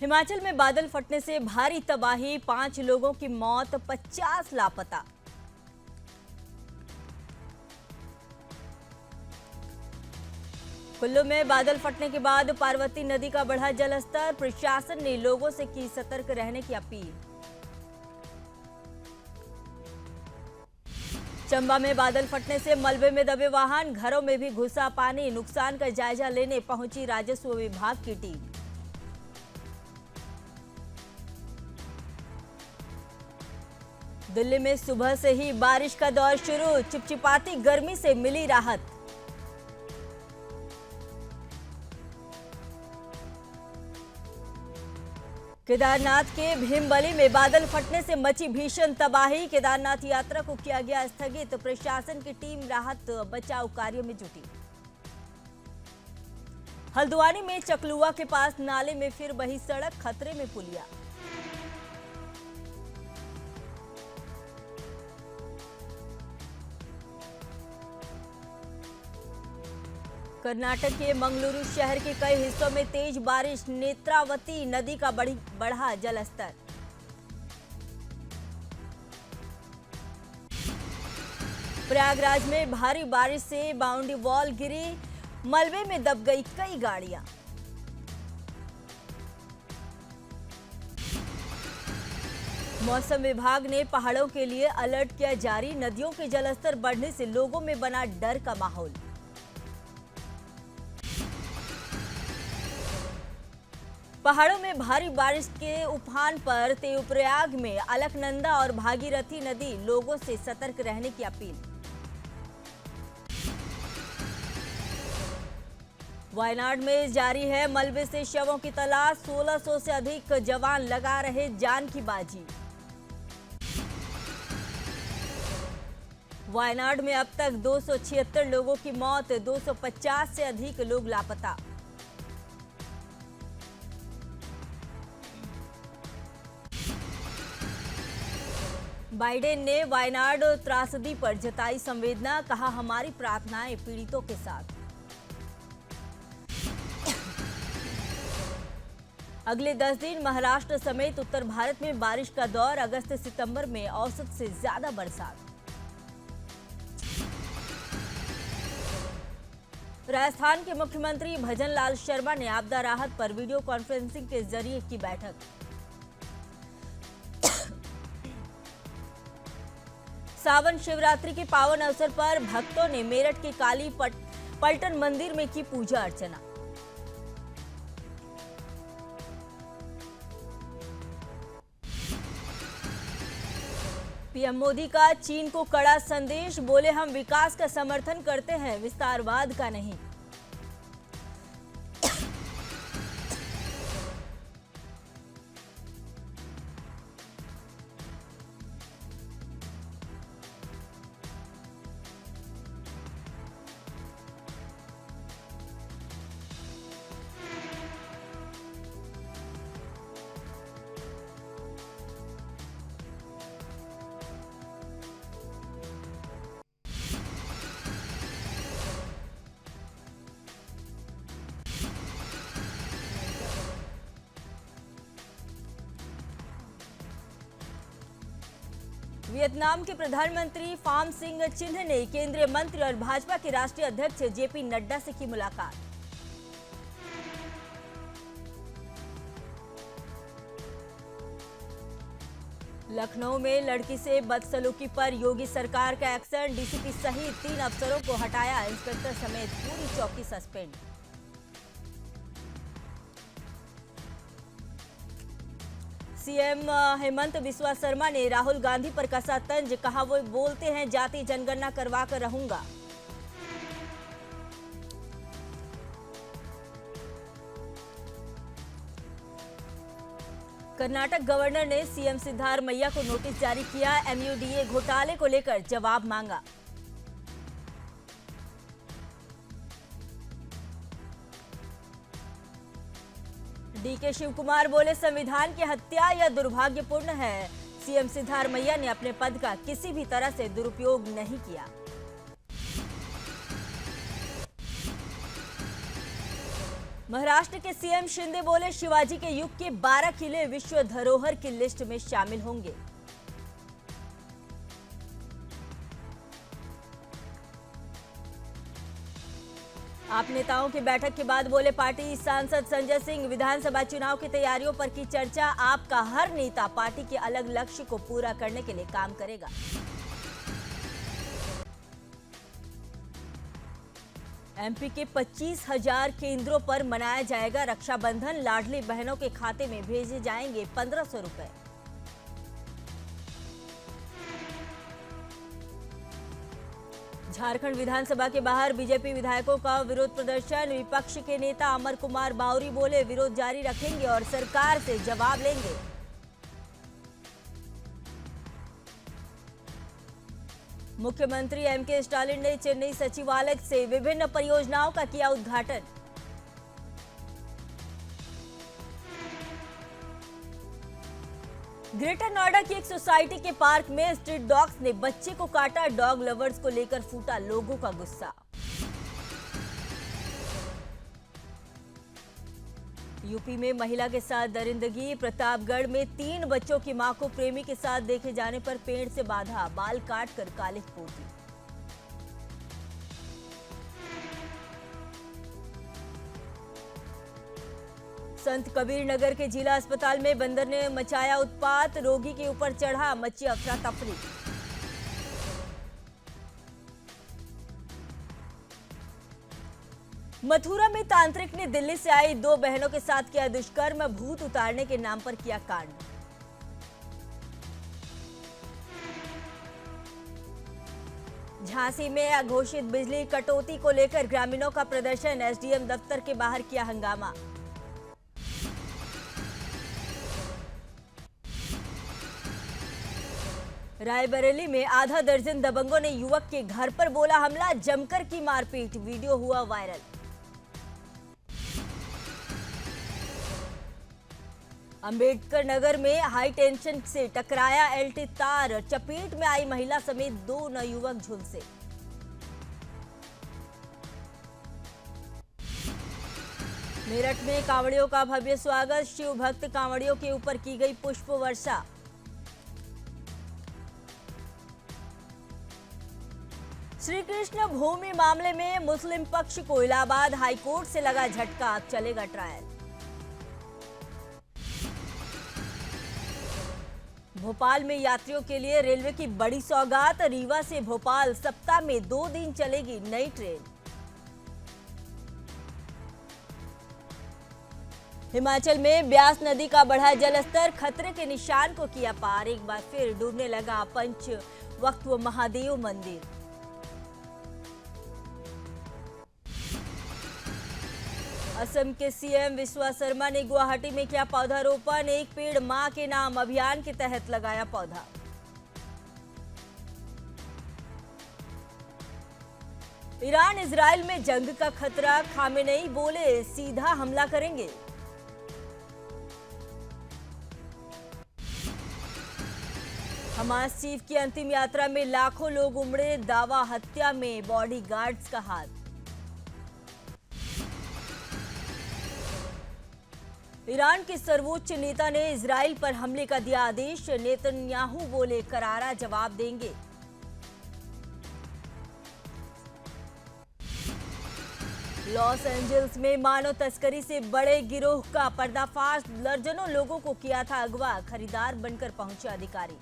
हिमाचल में बादल फटने से भारी तबाही, 5 लोगों की मौत, 50 लापता। कुल्लू में बादल फटने के बाद पार्वती नदी का बढ़ा जलस्तर, प्रशासन ने लोगों से की सतर्क रहने की अपील। चंबा में बादल फटने से मलबे में दबे वाहन, घरों में भी घुसा पानी, नुकसान का जायजा लेने पहुंची राजस्व विभाग की टीम। दिल्ली में सुबह से ही बारिश का दौर शुरू, चिपचिपाती गर्मी से मिली राहत। केदारनाथ के भीमबली में बादल फटने से मची भीषण तबाही, केदारनाथ यात्रा को किया गया स्थगित, प्रशासन की टीम राहत बचाव कार्यों में जुटी। हल्द्वानी में चकलुआ के पास नाले में फिर बही सड़क, खतरे में पुलिया। कर्नाटक के मंगलुरु शहर के कई हिस्सों में तेज बारिश, नेत्रावती नदी का बढ़ा जलस्तर। प्रयागराज में भारी बारिश से बाउंड्री वॉल गिरी, मलबे में दब गई कई गाड़ियां। मौसम विभाग ने पहाड़ों के लिए अलर्ट किया जारी, नदियों के जलस्तर बढ़ने से लोगों में बना डर का माहौल। पहाड़ों में भारी बारिश के उफान पर देवप्रयाग में अलकनंदा और भागीरथी नदी, लोगों से सतर्क रहने की अपील। वायनाड में जारी है मलबे से शवों की तलाश, 1600 से अधिक जवान लगा रहे जान की बाजी। वायनाड में अब तक 276 लोगों की मौत, 250 से अधिक लोग लापता। बाइडेन ने वायनाड त्रासदी पर जताई संवेदना, कहा हमारी प्रार्थनाएं पीड़ितों के साथ। अगले 10 दिन महाराष्ट्र समेत उत्तर भारत में बारिश का दौर, अगस्त सितंबर में औसत से ज्यादा बरसात। राजस्थान के मुख्यमंत्री भजन लाल शर्मा ने आपदा राहत पर वीडियो कॉन्फ्रेंसिंग के जरिए की बैठक। सावन शिवरात्रि के पावन अवसर पर भक्तों ने मेरठ के काली पलटन मंदिर में की पूजा अर्चना। पीएम मोदी का चीन को कड़ा संदेश, बोले हम विकास का समर्थन करते हैं, विस्तारवाद का नहीं। वियतनाम के प्रधानमंत्री फाम सिंह चिन्ह ने केंद्रीय मंत्री और भाजपा के राष्ट्रीय अध्यक्ष जेपी नड्डा से की मुलाकात। लखनऊ में लड़की से बदसलूकी पर योगी सरकार का एक्शन, डीसीपी सहित 3 अफसरों को हटाया, इंस्पेक्टर समेत पूरी चौकी सस्पेंड। सीएम हेमंत बिस्वा शर्मा ने राहुल गांधी पर कसा तंज, कहा वो बोलते हैं जाति जनगणना करवा कर रहूंगा। कर्नाटक गवर्नर ने सीएम सिद्धारमैया को नोटिस जारी किया, एमयूडीए घोटाले को लेकर जवाब मांगा। डीके शिवकुमार बोले संविधान की हत्या यह दुर्भाग्यपूर्ण है, सीएम सिद्धारमैया ने अपने पद का किसी भी तरह से दुरुपयोग नहीं किया। महाराष्ट्र के सीएम शिंदे बोले शिवाजी के युग के 12 किले विश्व धरोहर की लिस्ट में शामिल होंगे। आप नेताओं की बैठक के बाद बोले पार्टी सांसद संजय सिंह, विधानसभा चुनाव की तैयारियों पर की चर्चा। आपका हर नेता पार्टी के अलग लक्ष्य को पूरा करने के लिए काम करेगा। एमपी के 25,000 केंद्रों पर मनाया जाएगा रक्षाबंधन। लाडली बहनों के खाते में भेजे जाएंगे 1,500 रुपए। झारखंड विधानसभा के बाहर बीजेपी विधायकों का विरोध प्रदर्शन। विपक्ष के नेता अमर कुमार बावरी बोले विरोध जारी रखेंगे और सरकार से जवाब लेंगे। मुख्यमंत्री एमके स्टालिन ने चेन्नई सचिवालय से विभिन्न परियोजनाओं का किया उद्घाटन। ग्रेटर नोएडा की एक सोसाइटी के पार्क में स्ट्रीट डॉग्स ने बच्चे को काटा। डॉग लवर्स को लेकर फूटा लोगों का गुस्सा। यूपी में महिला के साथ दरिंदगी। प्रतापगढ़ में 3 बच्चों की मां को प्रेमी के साथ देखे जाने पर पेड़ से बांधा, बाल काटकर कालिख पोती। संत कबीर नगर के जिला अस्पताल में बंदर ने मचाया उत्पात। रोगी के ऊपर चढ़ा, मची अफरा तफरी। मथुरा में तांत्रिक ने दिल्ली से आई 2 बहनों के साथ किया दुष्कर्म। भूत उतारने के नाम पर किया कांड। झांसी में अघोषित बिजली कटौती को लेकर ग्रामीणों का प्रदर्शन। एसडीएम दफ्तर के बाहर किया हंगामा। रायबरेली में आधा दर्जन दबंगों ने युवक के घर पर बोला हमला। जमकर की मारपीट, वीडियो हुआ वायरल। अंबेडकर नगर में हाई टेंशन से टकराया एलटी तार। चपेट में आई महिला समेत 2 नवयुवक झुलसे। मेरठ में कांवड़ियों का भव्य स्वागत। शिव भक्त कांवड़ियों के ऊपर की गई पुष्प वर्षा। श्री कृष्ण भूमि मामले में मुस्लिम पक्ष को इलाहाबाद हाईकोर्ट से लगा झटका। अब चलेगा ट्रायल। भोपाल में यात्रियों के लिए रेलवे की बड़ी सौगात। रीवा से भोपाल सप्ताह में 2 दिन चलेगी नई ट्रेन। हिमाचल में ब्यास नदी का बढ़ा जलस्तर। खतरे के निशान को किया पार। एक बार फिर डूबने लगा पंचवक्फ महादेव मंदिर। असम के सीएम विश्वा शर्मा ने गुवाहाटी में किया पौधारोपण। एक पेड़ मां के नाम अभियान के तहत लगाया पौधा। ईरान इजराइल में जंग का खतरा। खामेनेई बोले सीधा हमला करेंगे। हमास चीफ की अंतिम यात्रा में लाखों लोग उमड़े। दावा हत्या में बॉडीगार्ड्स का हाथ। ईरान के सर्वोच्च नेता ने इजराइल पर हमले का दिया आदेश। नेतन्याहू बोले करारा जवाब देंगे। लॉस एंजल्स में मानव तस्करी से बड़े गिरोह का पर्दाफाश। दर्जनों लोगों को किया था अगवा। खरीदार बनकर पहुंचे अधिकारी।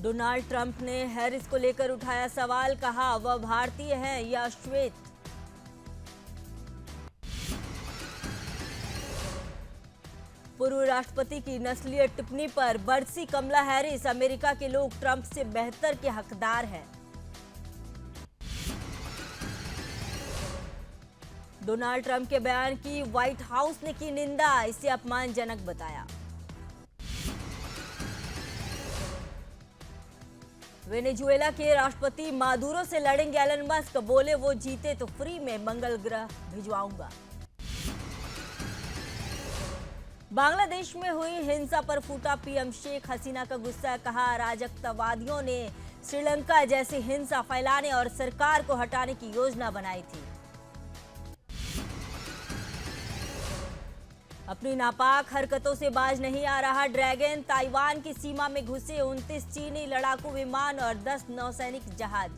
डोनाल्ड ट्रंप ने हैरिस को लेकर उठाया सवाल। कहा वह भारतीय है या श्वेत। पूर्व राष्ट्रपति की नस्लीय टिप्पणी पर बरसी कमला हैरिस। अमेरिका के लोग ट्रंप से बेहतर के हकदार हैं। डोनाल्ड ट्रंप के बयान की व्हाइट हाउस ने की निंदा। इसे अपमानजनक बताया। वेनेजुएला के राष्ट्रपति मादुरो से लड़ेंगे एलन मस्क। बोले वो जीते तो फ्री में मंगल ग्रह भिजवाऊंगा। बांग्लादेश में हुई हिंसा पर फूटा पीएम शेख हसीना का गुस्सा। कहा अराजकतावादियों ने श्रीलंका जैसी हिंसा फैलाने और सरकार को हटाने की योजना बनाई थी। अपनी नापाक हरकतों से बाज नहीं आ रहा ड्रैगन। ताइवान की सीमा में घुसे 29 चीनी लड़ाकू विमान और 10 नौसैनिक जहाज।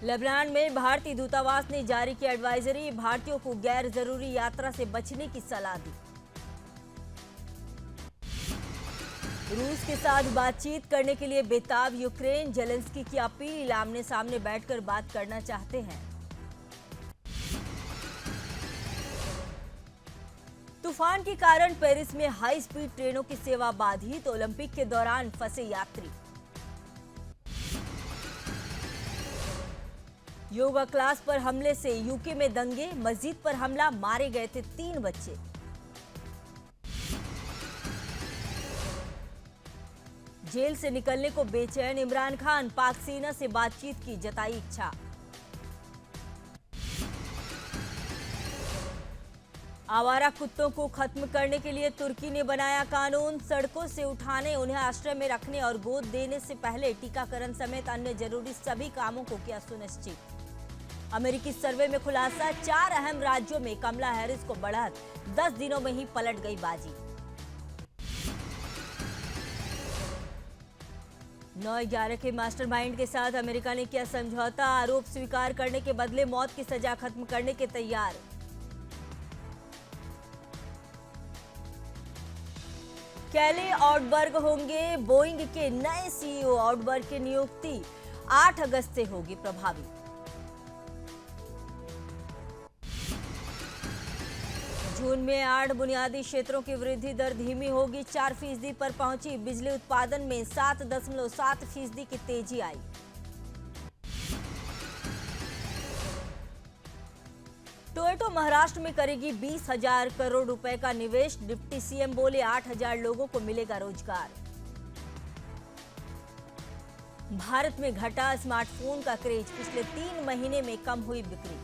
लेबनान में भारतीय दूतावास ने जारी की एडवाइजरी। भारतीयों को गैर जरूरी यात्रा से बचने की सलाह दी। रूस के साथ बातचीत करने के लिए बेताब यूक्रेन। जेलेंस्की की अपील, आमने सामने बैठकर बात करना चाहते हैं। तूफान के कारण पेरिस में हाई स्पीड ट्रेनों की सेवा बाधित। ओलंपिक के दौरान फंसे यात्री। योगा क्लास पर हमले से यूके में दंगे। मस्जिद पर हमला, मारे गए थे 3 बच्चे। जेल से निकलने को बेचैन इमरान खान। पाक सेना से बातचीत की जताई इच्छा। आवारा कुत्तों को खत्म करने के लिए तुर्की ने बनाया कानून। सड़कों से उठाने, उन्हें आश्रय में रखने और गोद देने से पहले टीकाकरण समेत अन्य जरूरी सभी कामों को किया सुनिश्चित। अमेरिकी सर्वे में खुलासा, 4 अहम राज्यों में कमला हैरिस को बढ़त। 10 दिनों में ही पलट गई बाजी। 9/11 के मास्टरमाइंड के साथ अमेरिका ने किया समझौता। आरोप स्वीकार करने के बदले मौत की सजा खत्म करने के तैयार। कैले ऑटबर्ग होंगे बोइंग के नए सीईओ। ऑटबर्ग की नियुक्ति 8 अगस्त से होगी प्रभावी। जून में 8 बुनियादी क्षेत्रों की वृद्धि दर धीमी होगी, 4% पर पहुंची। बिजली उत्पादन में 7.7% की तेजी आई। टोयोटा महाराष्ट्र में करेगी 20,000 करोड़ रुपए का निवेश। डिप्टी सीएम बोले 8,000 लोगों को मिलेगा रोजगार। भारत में घटा स्मार्टफोन का क्रेज। पिछले 3 महीने में कम हुई बिक्री।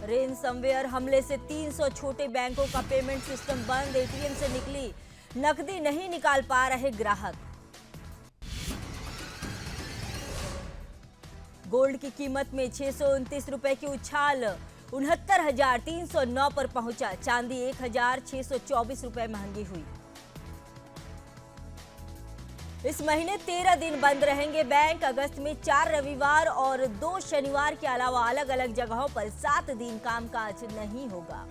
रेनसमवेयर हमले से 300 छोटे बैंकों का पेमेंट सिस्टम बंद। एटीएम से निकली नकदी नहीं निकाल पा रहे ग्राहक। गोल्ड की कीमत में 629 रुपए की उछाल, 69,309 पर पहुंचा। चांदी 1,624 रुपए महंगी हुई। इस महीने 13 दिन बंद रहेंगे बैंक। अगस्त में 4 रविवार और 2 शनिवार के अलावा अलग अलग जगहों पर 7 दिन कामकाज नहीं होगा।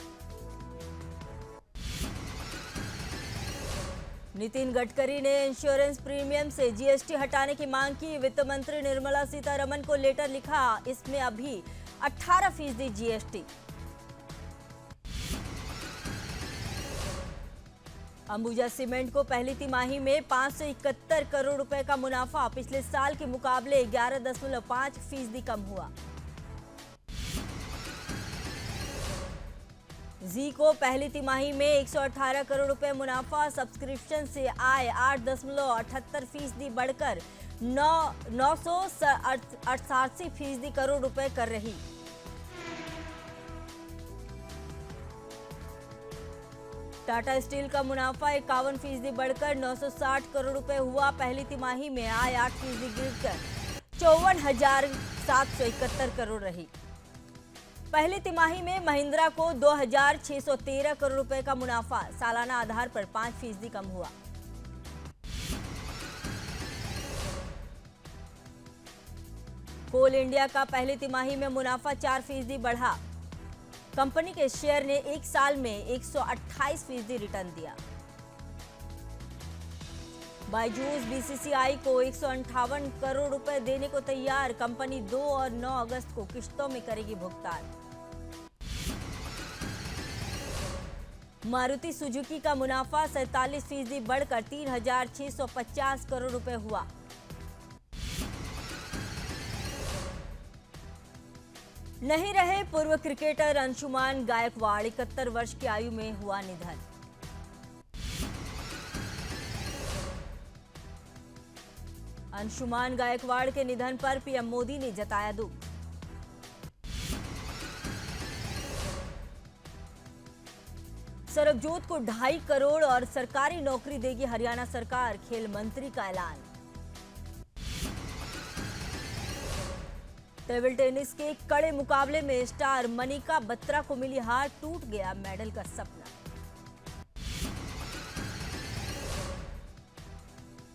नितिन गडकरी ने इंश्योरेंस प्रीमियम से जीएसटी हटाने की मांग की। वित्त मंत्री निर्मला सीतारमण को लेटर लिखा। इसमें अभी 18% जीएसटी। अंबुजा सीमेंट को पहली तिमाही में 571 करोड़ रुपए का मुनाफा। पिछले साल के मुकाबले 11.5% कम हुआ। जी को पहली तिमाही में 118 करोड़ रुपए मुनाफा। सब्सक्रिप्शन से आय 8.78% बढ़कर 988 करोड़ रुपए कर रही। टाटा स्टील का मुनाफा 51% बढ़कर 960 करोड़ रुपए हुआ। पहली तिमाही में आय 8% गिरकर 54,771 करोड़ रही। पहली तिमाही में महिंद्रा को 2,613 करोड़ रुपए का मुनाफा। सालाना आधार पर 5% कम हुआ। कोल इंडिया का पहली तिमाही में मुनाफा 4% बढ़ा। कंपनी के शेयर ने 1 साल में 128% रिटर्न दिया। बायजूस बीसीसीआई को 158 करोड़ रुपए देने को तैयार। कंपनी 2 और 9 अगस्त को किश्तों में करेगी भुगतान। मारुति सुजुकी का मुनाफा 47% बढ़कर 3,650 करोड़ रुपए हुआ। नहीं रहे पूर्व क्रिकेटर अंशुमान गायकवाड़। 71 वर्ष की आयु में हुआ निधन। अंशुमान गायकवाड़ के निधन पर पीएम मोदी ने जताया दुख। सरबजोत को 2.5 करोड़ और सरकारी नौकरी देगी हरियाणा सरकार, खेल मंत्री का ऐलान। टेबल टेनिस के कड़े मुकाबले में स्टार मनिका बत्रा को मिली हार, टूट गया मेडल का सपना।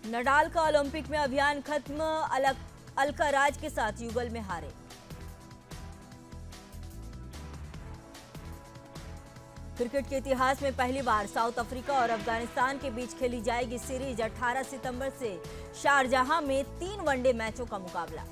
नडाल का ओलंपिक में अभियान खत्म, अलकाराज के साथ युगल में हारे। क्रिकेट के इतिहास में पहली बार साउथ अफ्रीका और अफगानिस्तान के बीच खेली जाएगी सीरीज। 18 सितंबर से शारजाह में 3 वनडे मैचों का मुकाबला।